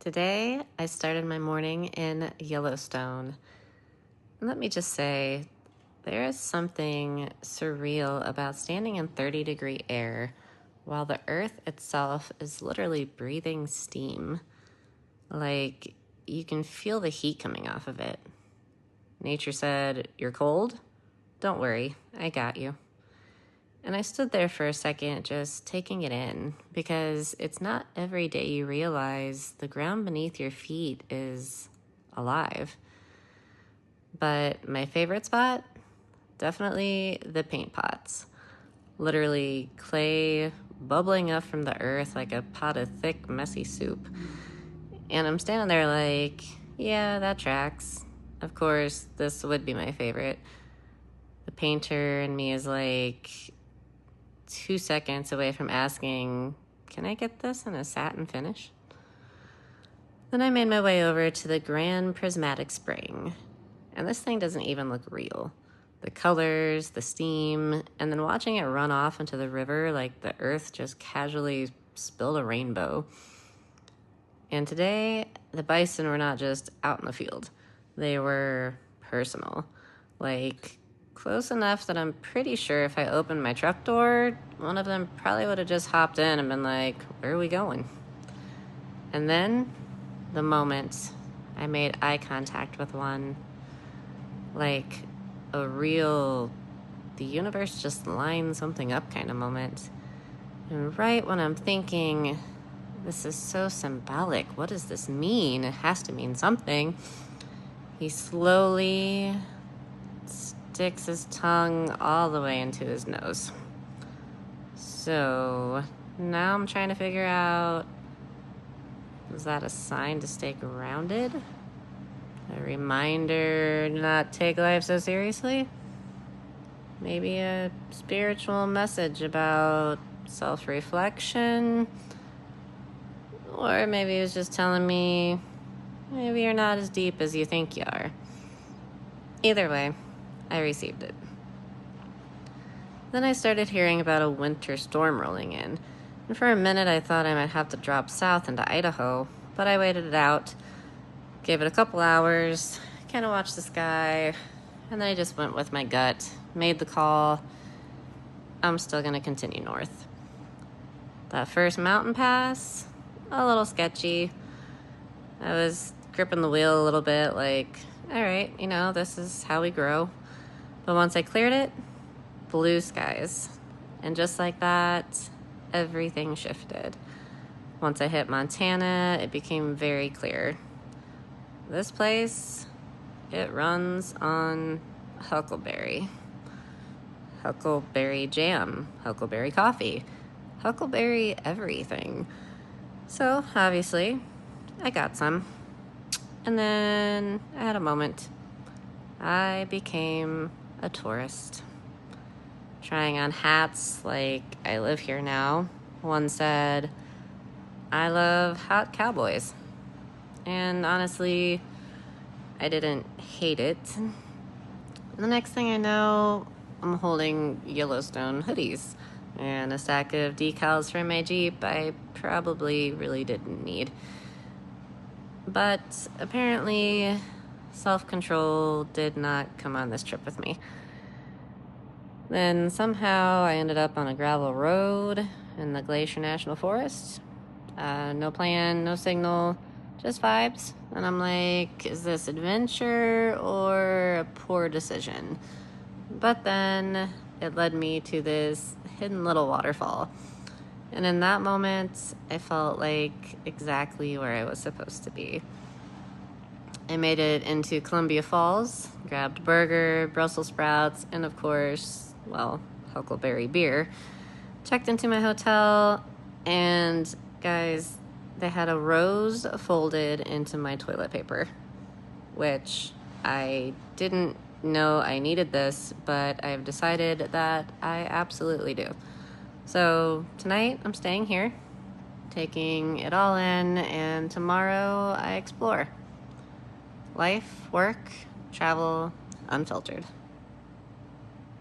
Today, I started my morning in Yellowstone. And let me just say, there is something surreal about standing in 30-degree air while the earth itself is literally breathing steam. Like, you can feel the heat coming off of it. Nature said, "You're cold? Don't worry, I got you." And I stood there for a second just taking it in, because it's not every day you realize the ground beneath your feet is alive. But my favorite spot? Definitely the paint pots. Literally clay bubbling up from the earth like a pot of thick, messy soup. And I'm standing there like, yeah, that tracks. Of course, this would be my favorite. The painter in me is like 2 seconds away from asking, "Can I get this in a satin finish?" Then I made my way over to the Grand Prismatic Spring, and this thing doesn't even look real. The colors, the steam, and then watching it run off into the river like the earth just casually spilled a rainbow. And today, the bison were not just out in the field. They were personal. Like, close enough that I'm pretty sure if I opened my truck door, one of them probably would have just hopped in and been like, "Where are we going?" And then, the moment I made eye contact with one, like a real, the universe just lined something up kind of moment. And right when I'm thinking, this is so symbolic, what does this mean? It has to mean something. He slowly sticks his tongue all the way into his nose. So now I'm trying to figure out, is that a sign to stay grounded? A reminder to not take life so seriously? Maybe a spiritual message about self-reflection? Or maybe it was just telling me, maybe you're not as deep as you think you are. Either way, I received it. Then I started hearing about a winter storm rolling in, and for a minute I thought I might have to drop south into Idaho, but I waited it out, gave it a couple hours, kind of watched the sky, and then I just went with my gut, made the call. I'm still going to continue north. That first mountain pass, a little sketchy. I was gripping the wheel a little bit like, all right, this is how we grow. But once I cleared it, blue skies. And just like that, everything shifted. Once I hit Montana, it became very clear. This place, it runs on huckleberry. Huckleberry jam, huckleberry coffee, huckleberry everything. So, obviously, I got some. And then I had a moment. I became a tourist. Trying on hats like I live here now. One said, "I love hot cowboys." And honestly, I didn't hate it. And the next thing I know, I'm holding Yellowstone hoodies and a stack of decals for my Jeep I probably really didn't need. But apparently, self-control did not come on this trip with me. Then somehow I ended up on a gravel road in the Glacier National Forest. No plan, no signal, just vibes. And I'm like, is this adventure or a poor decision? But then it led me to this hidden little waterfall. And in that moment, I felt like exactly where I was supposed to be. I made it into Columbia Falls, grabbed a burger, Brussels sprouts, and of course, huckleberry beer. Checked into my hotel, and guys, they had a rose folded into my toilet paper, which I didn't know I needed this, but I've decided that I absolutely do. So tonight, I'm staying here, taking it all in, and tomorrow I explore. Life, work, travel, unfiltered.